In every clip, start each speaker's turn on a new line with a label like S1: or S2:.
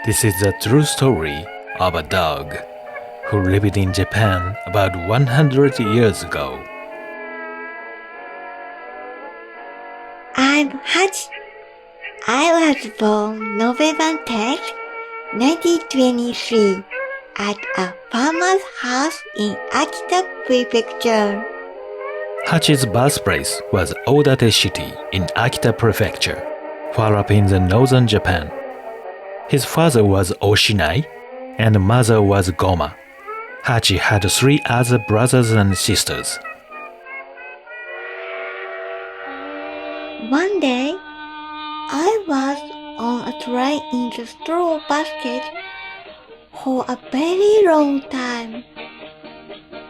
S1: This is the true story of a dog who lived in Japan about 100 years ago.
S2: I'm Hachi. I was born November 10th, 1923 at a farmer's house in Akita Prefecture.
S1: Hachi's birthplace was Odate City in Akita Prefecture, far up in the northern Japan. His father was Oshinai, and mother was Goma. Hachi had 3 other brothers and sisters.
S2: One day, I was on a train in the straw basket for a very long time.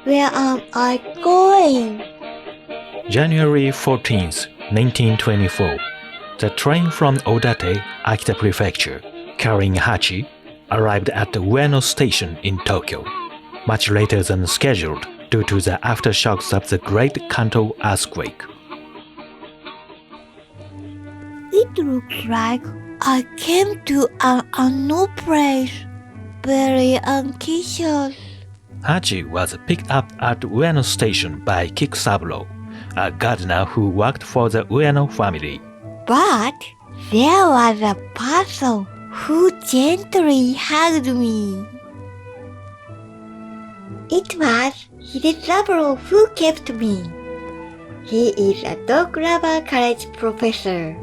S2: Where am I going?
S1: January 14th, 1924. The train from Odate, Akita Prefecture, carrying Hachi, arrived at the Ueno station in Tokyo, much later than scheduled due to the aftershocks of the Great Kanto earthquake.
S2: It looks like I came to an unknown place. Very anxious.
S1: Hachi was picked up at Ueno station by Kikusaburo, a gardener who worked for the Ueno family.
S2: But there was a person who gently hugged me. It was Hidesaburo who kept me. He is a dog lover college professor.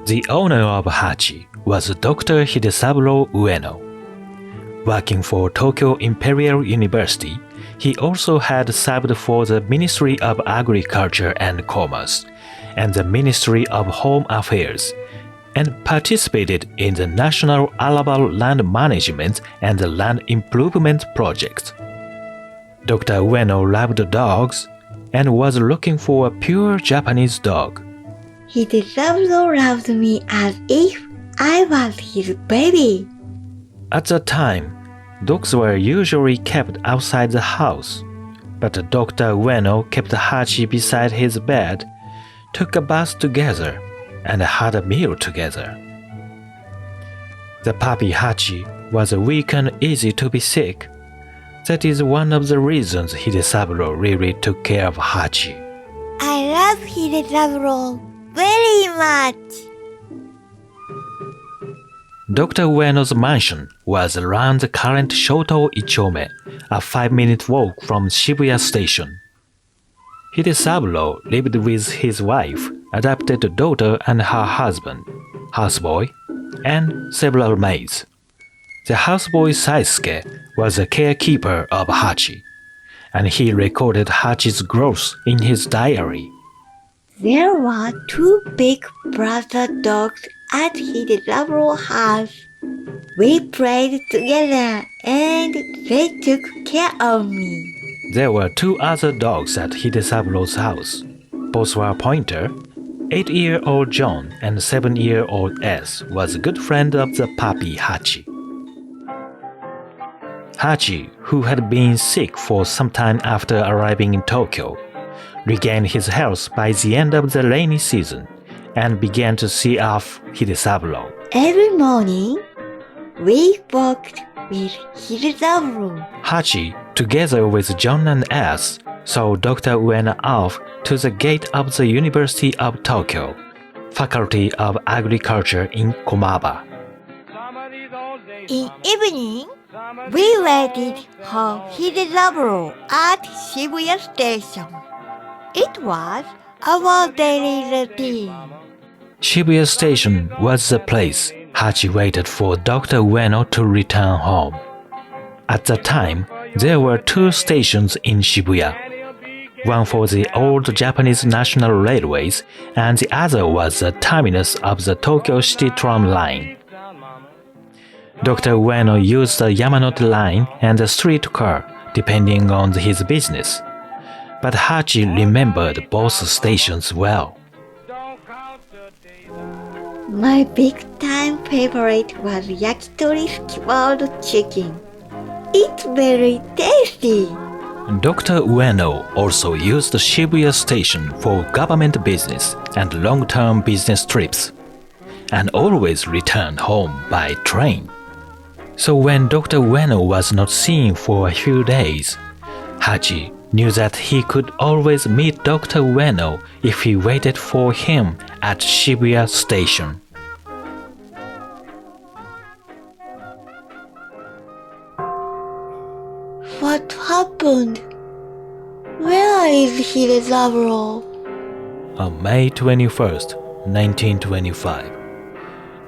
S1: The owner of Hachi was Dr. Hidesaburo Ueno. Working for Tokyo Imperial University, he also had served for the Ministry of Agriculture and Commerce and the Ministry of Home Affairs, and participated in the National Arable Land Management and the Land Improvement Project. Dr. Ueno loved dogs and was looking for a pure Japanese dog.
S2: Hidesaburo loved me as if I was his baby.
S1: At the time, dogs were usually kept outside the house, but Dr. Ueno kept Hachi beside his bed, took a bath together, and had a meal together. The puppy Hachi was weak and easy to be sick. That is one of the reasons Hidesaburo really took care of Hachi.
S2: I love Hidesaburo very much.
S1: Dr. Ueno's mansion was around the current Shoto Ichome, a 5-minute walk from Shibuya Station. Hidesaburo lived with his wife, adopted daughter and her husband, houseboy, and several maids. The houseboy Saisuke was a caretaker of Hachi, and he recorded Hachi's growth in his diary.
S2: There were 2 big brother dogs at Hidesaburo's house. We played together and they took care of me.
S1: There were 2 other dogs at Hidesaburo's house. Both were pointer. 8-year-old John and 7-year-old S was a good friend of the puppy Hachi. Hachi, who had been sick for some time after arriving in Tokyo, regained his health by the end of the rainy season and began to see off Hidesaburo.
S2: Every morning, we walked with Hidesaburo.
S1: Hachi, together with John and S, saw Dr. Ueno off to the gate of the University of Tokyo, Faculty of Agriculture in Komaba.
S2: In evening, we waited for Hidesaburo at Shibuya Station. It was our daily routine.
S1: Shibuya Station was the place Hachi waited for Dr. Ueno to return home. At the time, there were 2 stations in Shibuya. one for the old Japanese National Railways, and the other was the terminus of the Tokyo City Tram line. Dr. Ueno used the Yamanote line and the streetcar, depending on his business. But Hachi remembered both stations well.
S2: My big-time favorite was yakitori scalded chicken. It's very tasty.
S1: Dr. Ueno also used the Shibuya station for government business and long-term business trips, and always returned home by train. So when Dr. Ueno was not seen for a few days, Hachi knew that he could always meet Dr. Ueno if he waited for him at Shibuya Station.
S2: What happened? Where is Hidezaburo?
S1: On May 21st, 1925,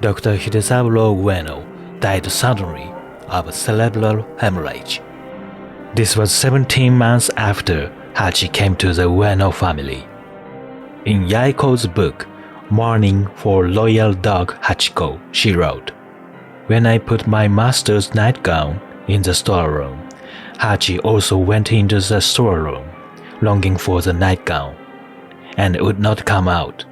S1: Dr. Hidezaburo Ueno died suddenly of cerebral hemorrhage. This was 17 months after Hachi came to the Ueno family. In Yaiko's book, Mourning for Loyal Dog Hachiko, she wrote, "When I put my master's nightgown in the storeroom, Hachi also went into the storeroom, longing for the nightgown, and would not come out.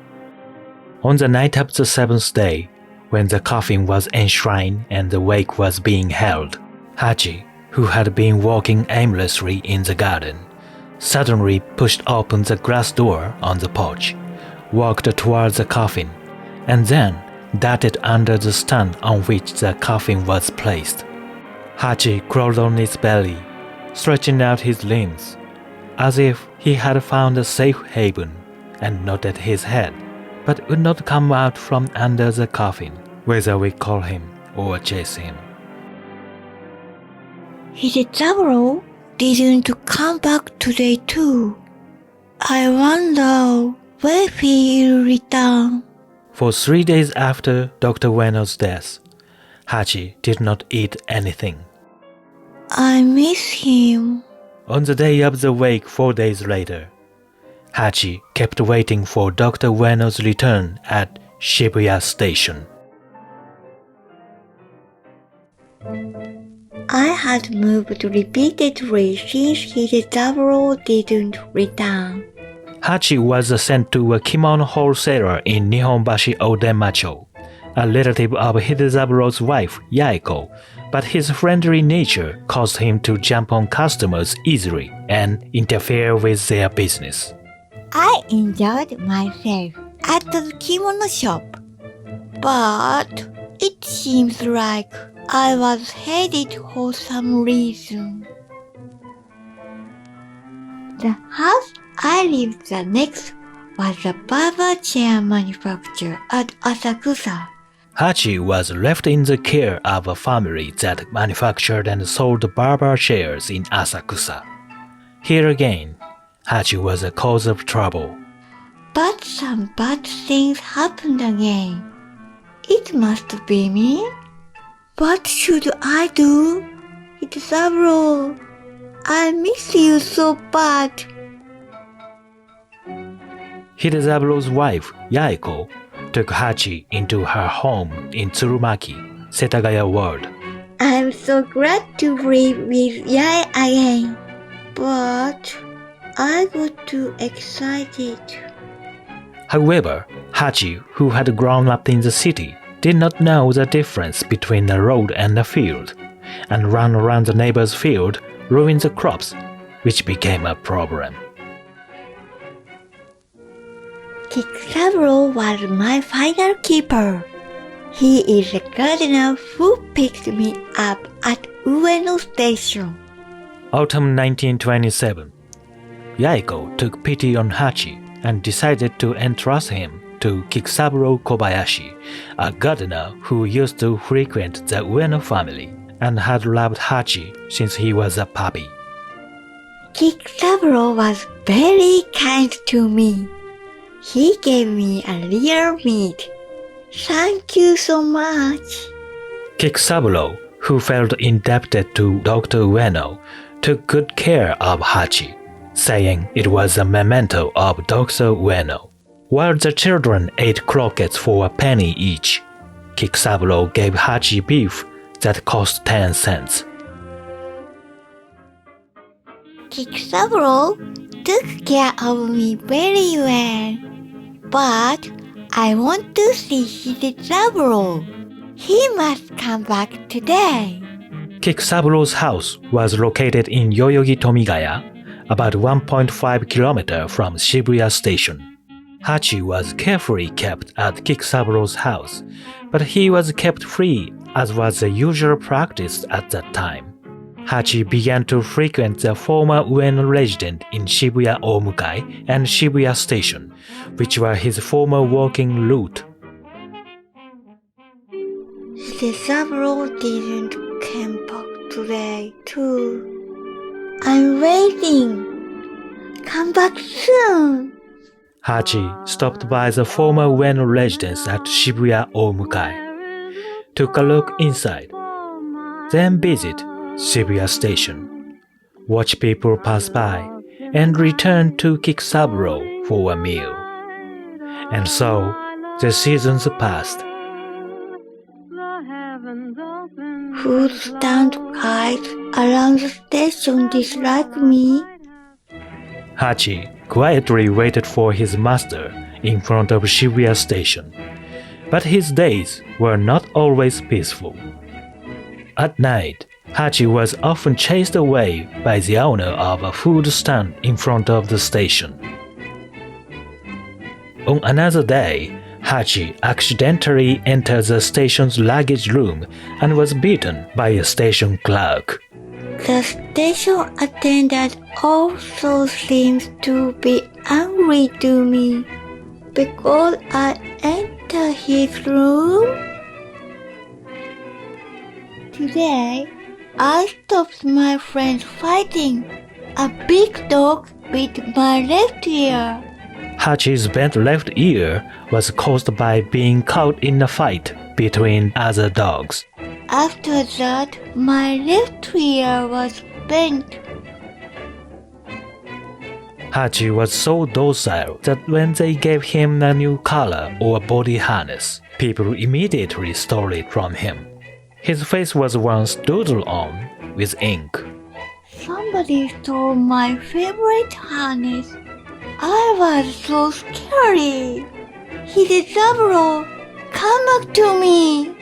S1: On the night of the seventh day, when the coffin was enshrined and the wake was being held, Hachi, who had been walking aimlessly in the garden, suddenly pushed open the glass door on the porch, walked towards the coffin, and then darted under the stand on which the coffin was placed. Hachi crawled on his belly, stretching out his limbs, as if he had found a safe haven, and nodded his head, but would not come out from under the coffin, whether we call him or chase him."
S2: Hidezaburo didn't come back today too. I wonder where he will return.
S1: For 3 days after Dr. Ueno's death, Hachi did not eat anything.
S2: I miss him.
S1: On the day of the wake 4 days later, Hachi kept waiting for Dr. Ueno's return at Shibuya Station.
S2: I had moved repeatedly since Hidezaburo didn't return.
S1: Hachi was sent to a kimono wholesaler in Nihonbashi Odenmacho, a relative of Hidezaburo's wife, Yaiko, but his friendly nature caused him to jump on customers easily and interfere with their business.
S2: I enjoyed myself at the kimono shop, but it seems like I was hated for some reason. The house I lived the next was a barber chair manufacturer at Asakusa.
S1: Hachi was left in the care of a family that manufactured and sold barber chairs in Asakusa. Here again, Hachi was a cause of trouble.
S2: But some bad things happened again. It must be me. What should I do? Hidezaburo, I miss you so bad.
S1: Hidezaburo's wife, Yaiko, took Hachi into her home in Tsurumaki, Setagaya Ward.
S2: I'm so glad to be with Yai again, but I got too excited.
S1: However, Hachi, who had grown up in the city, did not know the difference between a road and a field, and ran around the neighbor's field, ruining the crops, which became a problem.
S2: Kikuzaburo was my final keeper. He is the gardener who picked me up at Ueno Station.
S1: Autumn 1927. Yaiko took pity on Hachi and decided to entrust him to Kikuzaburo Kobayashi, a gardener who used to frequent the Ueno family and had loved Hachi since he was a puppy.
S2: Kikuzaburo was very kind to me. He gave me a real meat. Thank you so much.
S1: Kikuzaburo, who felt indebted to Dr. Ueno, took good care of Hachi, saying it was a memento of Dr. Ueno. While the children ate croquettes for a penny each, Kikusaburo gave Hachi beef that cost 10 cents.
S2: Kikusaburo took care of me very well, but I want to see Hidesaburo. He must come back today.
S1: Kikusaburo's house was located in Yoyogi Tomigaya, about 1.5 kilometers from Shibuya Station. Hachi was carefully kept at Kikusaburo's house, but he was kept free as was the usual practice at that time. Hachi began to frequent the former Ueno residence in Shibuya Omukai and Shibuya Station, which were his former walking route.
S2: Hidesaburo didn't come back today, too. I'm waiting. Come back soon.
S1: Hachi stopped by the former Ueno residence at Shibuya Omukai, took a look inside, then visit Shibuya Station, watch people pass by, and return to Kikusaburo for a meal. And so, the seasons passed.
S2: Food stand guys around the station dislike me.
S1: Hachi quietly waited for his master in front of Shibuya Station, but his days were not always peaceful. At night, Hachi was often chased away by the owner of a food stand in front of the station. On another day, Hachi accidentally entered the station's luggage room and was beaten by a station clerk.
S2: The station attendant also seems to be angry to me because I entered his room. Today, I stopped my friends fighting a big dog with my left ear.
S1: Hachi's bent left ear was caused by being caught in a fight between other dogs.
S2: After that, my left ear was bent.
S1: Hachi was so docile that when they gave him a new collar or body harness, people immediately stole it from him. His face was once doodled on with ink.
S2: Somebody stole my favorite harness. I was so scary. Hidesaburo, come back to me.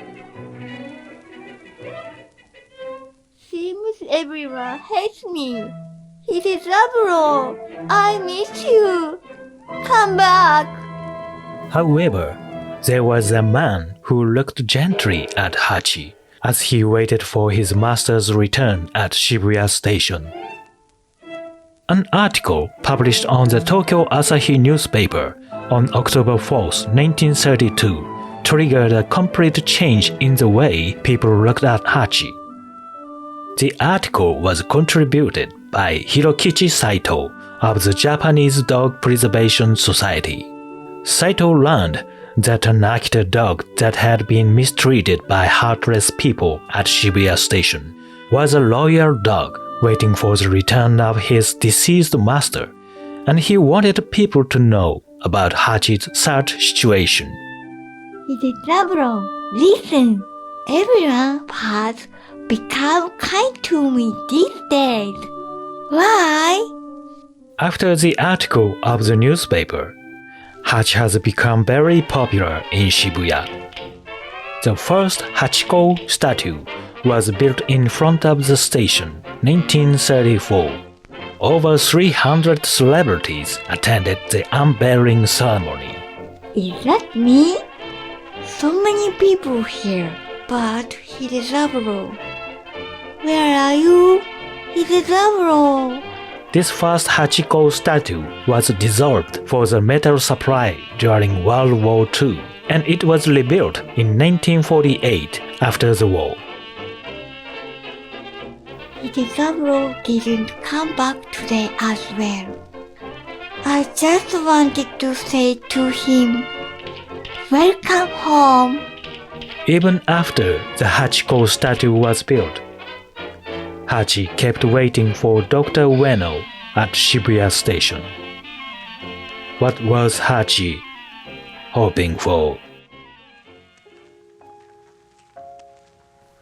S2: Seems everyone hates me. Hidesaburo, I miss you. Come back.
S1: However, there was a man who looked gently at Hachi as he waited for his master's return at Shibuya Station. An article published on the Tokyo Asahi newspaper on October 4, 1932, triggered a complete change in the way people looked at Hachi. The article was contributed by Hirokichi Saito of the Japanese Dog Preservation Society. Saito learned that an Akita dog that had been mistreated by heartless people at Shibuya Station was a loyal dog waiting for the return of his deceased master, and he wanted people to know about Hachi's sad situation.
S2: Hidesaburo, listen. Everyone has become kind to me these days. Why?
S1: After the article of the newspaper, Hachi has become very popular in Shibuya. The first Hachiko statue was built in front of the station, 1934. Over 300 celebrities attended the unveiling ceremony.
S2: Is that me? So many people here, but Hidesaburo. Where are you? Hidesaburo.
S1: This first Hachiko statue was dissolved for the metal supply during World War II, and it was rebuilt in 1948 after the war.
S2: Hidesaburo didn't come back today as well. I just wanted to say to him, welcome home.
S1: Even after the Hachiko statue was built, Hachi kept waiting for Dr. Ueno at Shibuya Station. What was Hachi hoping for?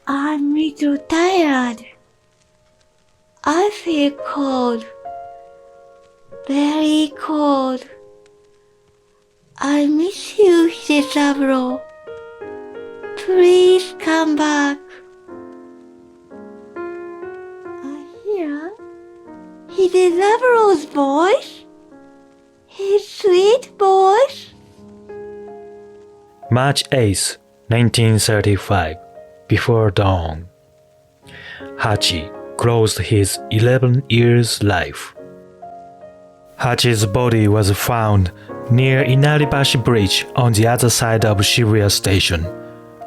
S2: I'm a little tired. I feel cold. Very cold. I miss you, Hidesaburo. Please come back. I hear Hidesaburo's voice. His sweet voice.
S1: March 8th, 1935, before dawn. Hachi closed his 11 years life. Hachi's body was found near Inaribashi Bridge on the other side of Shibuya Station,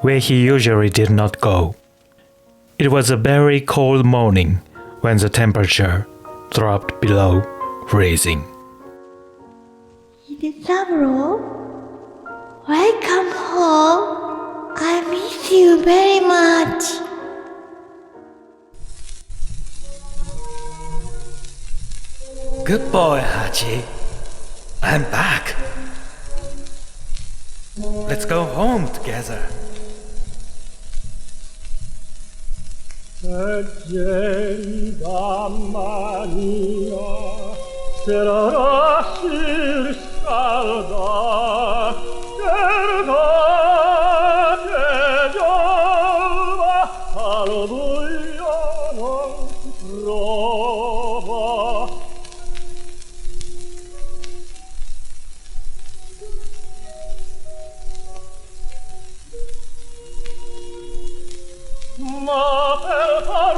S1: where he usually did not go. It was a very cold morning when the temperature dropped below freezing.
S2: Hidesaburo, welcome home. I miss you very much.
S1: Good boy, Hachi. I'm back. Let's go home together.
S3: Ma per far